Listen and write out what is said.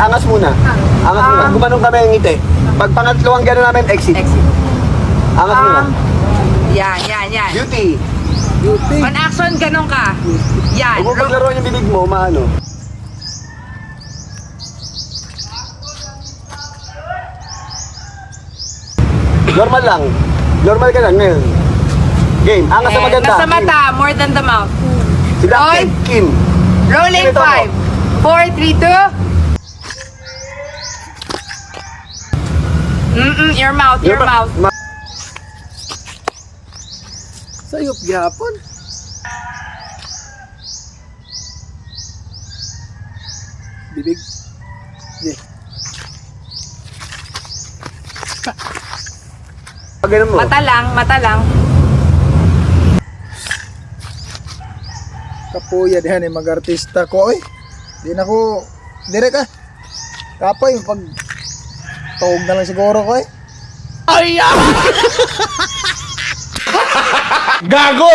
Angas muna. Angas muna. Gumanong kami ang ngiti. Pag pangatlong gano'n namin, exit. Exit. Angas muna. Yan. Beauty. On action, ganun ka. Yan. Huwag mo paglaruan yung bibig mo, maano. Normal lang. Normal ka lang ngayon. Game. Angas na maganda. Nasa mata, more than the mouth. Seductive. Kin. Rolling Ito ako. 5, 4, 3, 2. Your mouth, your mouth. Sayop gyapon. Bibig. Yeah. Pag ganun mo. Mata lang. Kapuya dihan eh mag-artista ko oy. Di na ko dire ka. Kapoy pag tuog na lang siguro ko eh. Gago!